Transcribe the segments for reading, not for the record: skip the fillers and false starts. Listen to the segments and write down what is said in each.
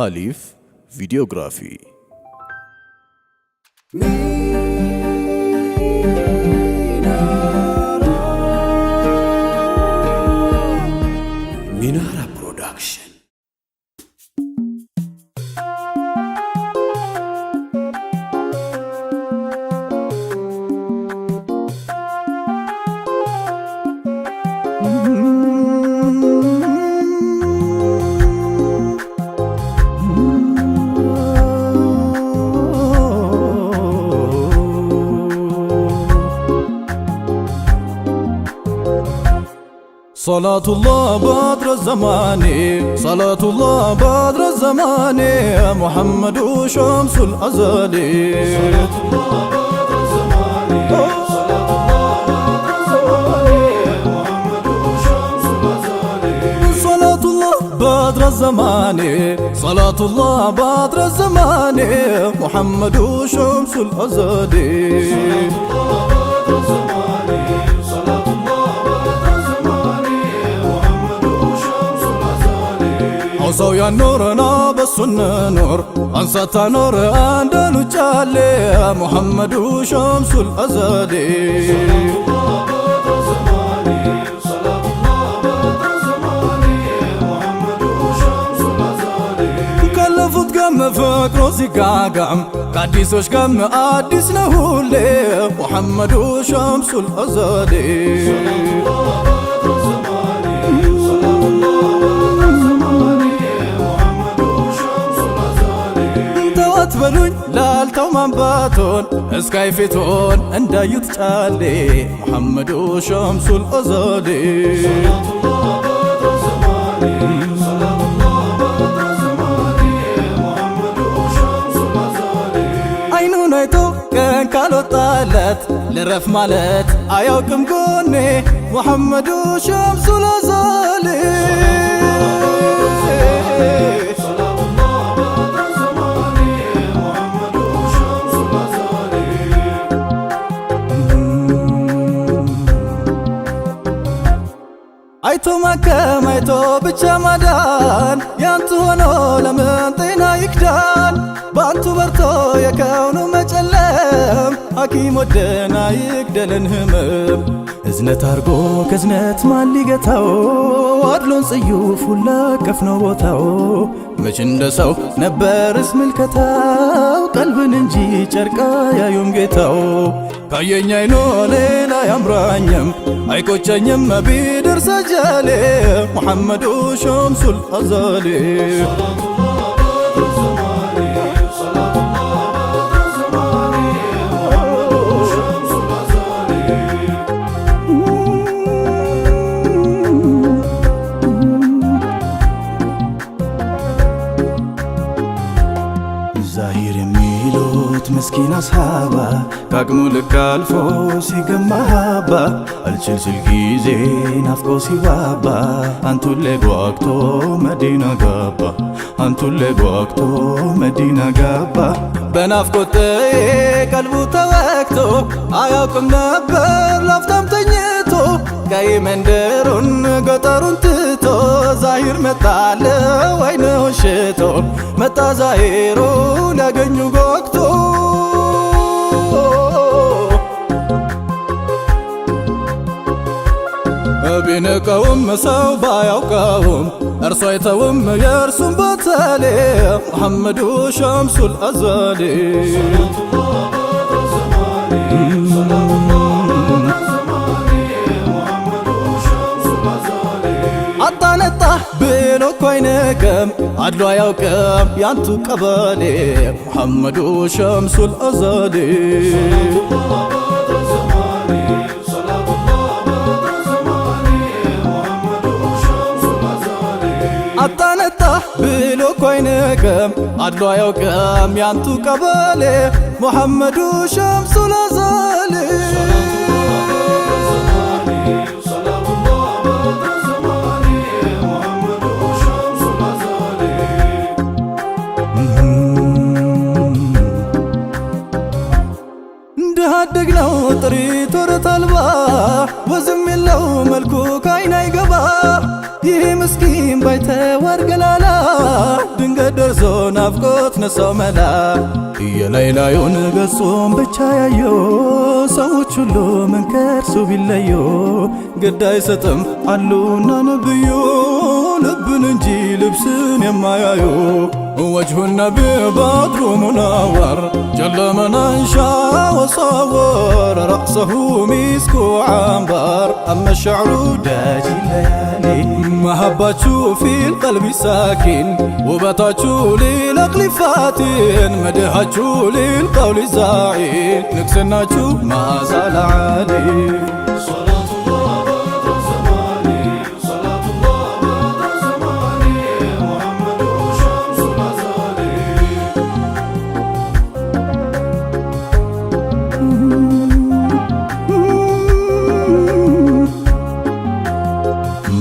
አሊፍ ቪዲዮግራፊ ሚናራ ፕሮዳክሽን صلاة الله بدر الزمان صلاة الله بدر الزمان محمد شمس الأزلي صلاة الله بدر الزمان صلاة الله بدر الزمان محمد شمس الأزلي صلاة الله بدر الزمان صلاة الله بدر الزمان محمد شمس الأزلي صويا نورنا بالسنة نور أنصت نور أندلو جالي محمد شمس الأزلي صلاة الله بدر زماني محمد شمس الأزلي كلفت قم فكرو سيقاقم قديسوش قم قديس نهولي محمد شمس الأزلي بلون لالتو منباتون اسكاي فيتون اندايوت تالي محمد شمس الأزلي صلاة الله بدر زماني صلاة الله بدر زماني محمد شمس الأزلي عينو نايتو كان كالو طالت لرف مالت ايوكم قوني محمد شمس الأزلي አይቶ ማከም አይቶ ብቻ ማዳን ያንቱ ሆኖ ለምን ጤና ይክዳን ባንቱ በርቶ የከውኑ መጨለም ሐኪም ወደና ይግደለን ህመም እዝነት አርጎ ከዝነት ማን ሊገታው አድሎን ጽዩፍ ሁላ ከፍነው ቦታው መች እንደ ሰው ነበርስ ምልከታው ቀልብን እንጂ ጨርቃ ያዩም ጌታው ካየኝ አይኖ ሌላ ያምራኝም አይቆጨኝም ቢደርስ አጃሌ محمد شمس الأزلي صلاة الله بدر زماني صلاة الله بدر زماني محمد شمس الأزلي زاهر ميلوت مسكين أصحابه كاكمو لك الفوس يقمهابا الجلسل جيزي نفقو سيوابا انتو اللي بوقتو مدينة قابا انتو اللي بوقتو مدينة قابا بنافقو تي قلبو توقتو عياكم نبر لافتم تنيتو كاي مندرون قطرون تتو زاهر متعلى وينو شتو متى زاهرو لقنو قوقتو بينكم سو بايوكم ارصيتهم يرسم بتالي محمد شمس الأزلي صلاة الله بدر زماني صلاة الله بدر زماني محمد شمس الأزلي عطانته بينو كوينكم عدلو يوكم يانتو قبالي محمد شمس الأزلي አጣነታ ብሎ ኮይነከም አድሎ ያውቀም ያንቱ ቀበሌ محمد شمس الأزلي صلاة الله بدر زماني محمد شمس الأزلي እንደሃደግነው ጥሪት ወረት አልባ ወዝም የለው መልኩ ካይና ይገባ ይህ ምስኪን ባይተዋር ገላላ ድንገት ተክዞ ናፍቆት ነሳው መላ የላይላዩን ገጹን ብቻ ያየው ሰዎች ሁሉ ምን ከርሱ ቢለዩ ግድ አይሰጥም አሉና ነብዩ ልብን እንጂ ልብስን የማያዩ وجه النبي بدر منور جل من انشا وصور رأسه مسك وعنبر اما الشعر داجي الليالي محبته في القلب ساكن وبتاته للعقل فاتن مدحته للقول زاعين نكسناته ما زال عالي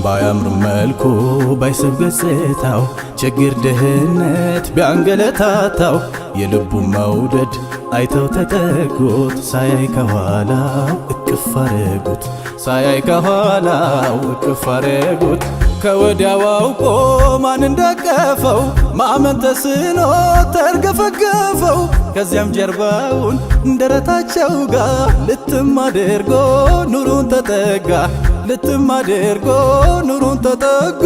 ባያምር መልኩ ባይስብ ገጽታው ችግር ድህነት ቢያንገለታታው የልቡ መውደድ አይተው ተጠጉት ሳያይ ከኋላው እቅፍ አረጉት ሳያይ ከኋላው እቅፍ አረጉት ከወዲያው አውቆ ማን እንደቀፈው ማመን ተስኖት ተርገፈገፈው ከዚያም ጀርባውን ደረታቸው ጋር ልትም አድርጎ ኑሩን ተጠጋ ልትም አድርጎ ኑሩን ተጠጋ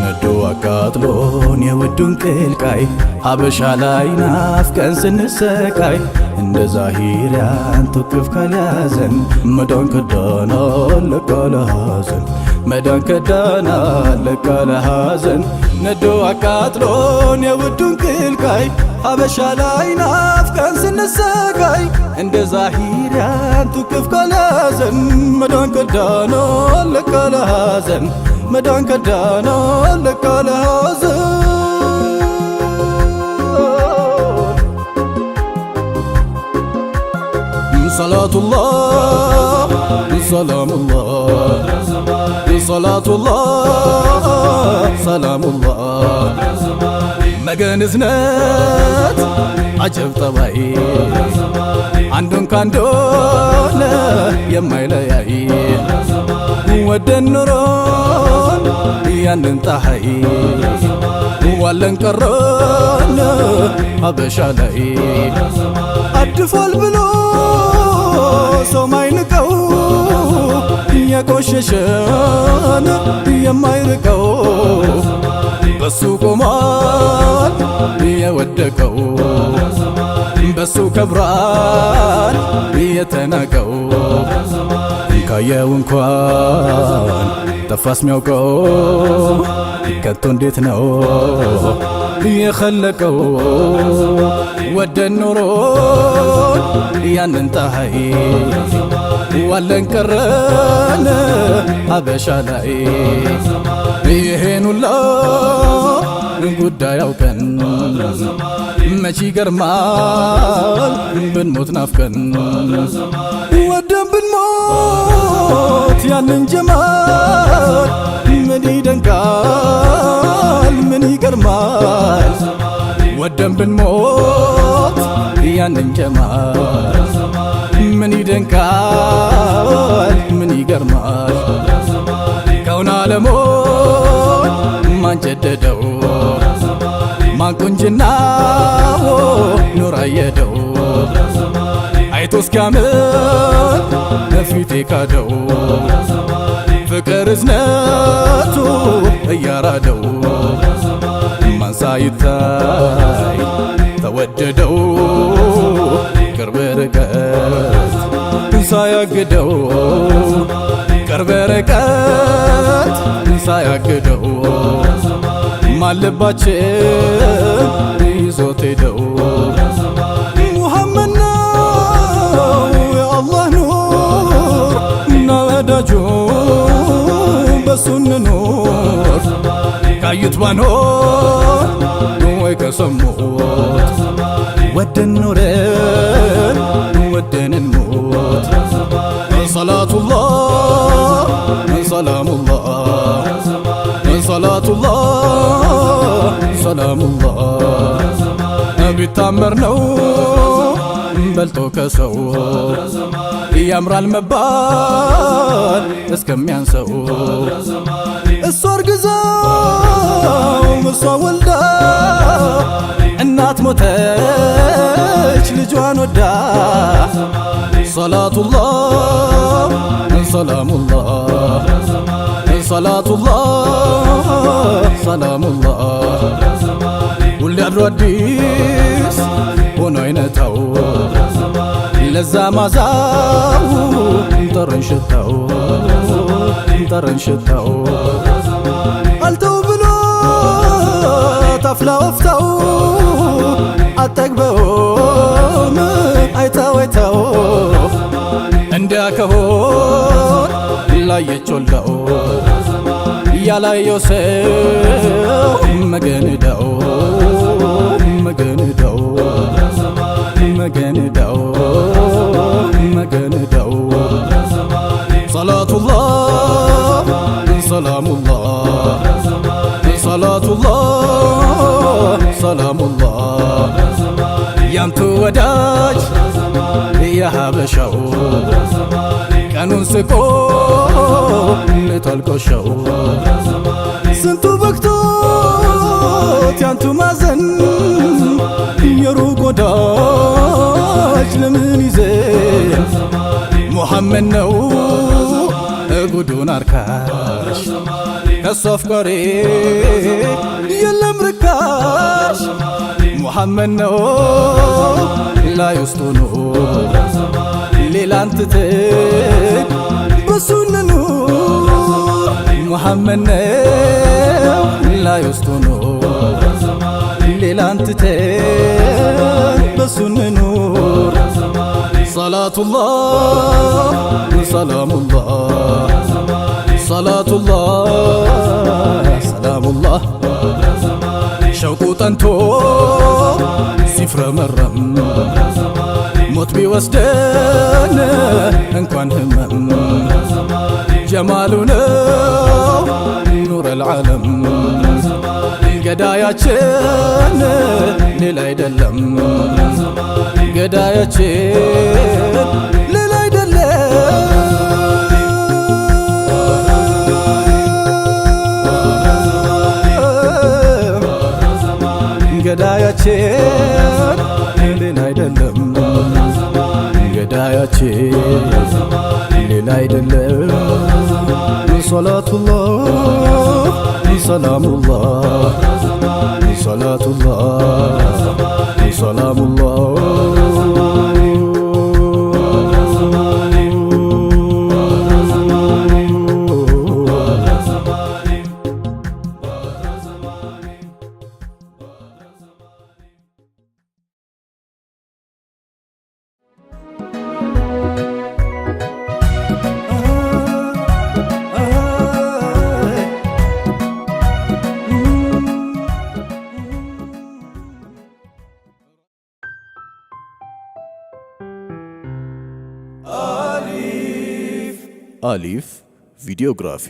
ነዶ አቃጥሎን የውዱን ቅልቃይ ሀበሻ ላይ ናፍቀን ስንሰቃይ እንደ ዛሂሪያን ትቅፍ ካልያዘን መዳን ከዳና ለቃለ ሐዘን መዳን ከዳና ለቃለ ሐዘን ነዶ አቃጥሎን የውዱን ቅልቃይ ሀበሻ ላይ ናፍቀን ስንሰቃይ እንደ ዛሂሪያን ትቅፍ ካልያዘን መዳን ከዳና ለቃለ ሐዘን መዳን ከዳና ለቃለ ሐዘን صلاة الله سلام الله صلاة الله سلام الله مجان زنات عجب طبعي عندن كاندون يما يلاي ودن نورون يننتحي ولن كرون حبشا لاي أدفال بلو ሰው ማይንቀው የቆሸሸን የማይርቀው በሱ ቆሟል የወደቀው በሱ ከብሯል የተናቀው ካየው እንኳን ጠፋስ ሚያውቀው ከቶ እንዴት ነው የኸለቀው ወደን ኖሮ ያንን ጣሃይ ዋለን ቀረን ሀበሻ ላይ ይሄን ሁላ ጉዳይ አውቀን መቼ ይገርማል ብንሞት ናፍቀን ወደን ብንሞት ያንን ጀማል ምን ይደንቃል ምን ይገርማል ወደን ብንሞት ያንን ጀማል ምን ይደንቃል ምን ይገርማል ከውን ዓለሞን ማን ጀደደው ማን ቁንጅናው ኑር አየደው አይቶ እስኪያምር ፊቴ ካደው ፍቅር እዝነቱ እያራደው ማን ሳይታይ ተወደደው ቅርብ ርቀት ሳያግደው ቅርብ ርቀት ሳያግደው ማን ልባችን ይዞት ሄደው ሙሐመድ ነው የአላህ ኑር እና ወዳጁ በሱ እንኑር ካዩት ባኖር ወይ ከሰሙት ወደን ኖረን ወደን እንሞት ሰላቱላህ ሰላሙላህ ሰላቱላህ ሰላሙላህ ቢታመር ነው በልጦ ከሰው ያምራል መባል እስከሚያንሰው እሷ አርግዛው እሷ ወልዳ እናት ሞተች ልጇን ወዳ ሰላቱላህ ሰላሙላህ ሰላቱላህ ሰላሙላህ ሁሌ አድሮ አዲስ ሆኖ አይነታው ለዛ ማዛው ጠረን ሽታው አልተው ብሎ ታፍላ ወፍታው አጠግበውም አይታው እንዲያ ከሆን ላየች ወልዳው ያላየው ሰው መገንዳው ሰላቱላህ ሰላሙላህ ሰላቱላህ ሰላሙላህ ያንቱ ወዳጅ የሀበሻው ቀኑን ስቆ ልተልቆሸው ስንቱ በክቶት ያንቱ ማዘን የሩቅ ወዳጅ ለምን ይዘን ሙሐመድ ነው ጉዱን አርካሽ ከሱ አፍቃሪ የለም ርካሽ ሙሐመድ ነው ላይ ውስጡ ነው ሌላን ትተን በሱ እንኑር ሙሐመድ ነው ላይ ውስጡ ነው ሌላን ትተን በሱ እንኑር ሰላቱላህ ሰላሙላህ ሰላቱላህ ሰላሙላህ ሸውቁ ጠንቶ ሲፍረመረም ሞት ቢወስደን እንኳን ህመም ጀማሉ ነው ኑር አልዓለም ገዳያችን ሌላ አይደለም ገዳያችን ሌላ አይደለም ገዳያችን ሌላ አይደለም ገዳያችን ሌላ አይደለም ሰላቱላህ ሰላሙላህ ሰላቱላህ ሰላሙላህ አሊፍ ቪዲዮግራፊ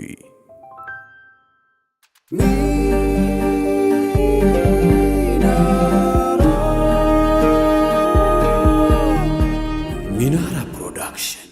ሚናራ ፕሮዳክሽን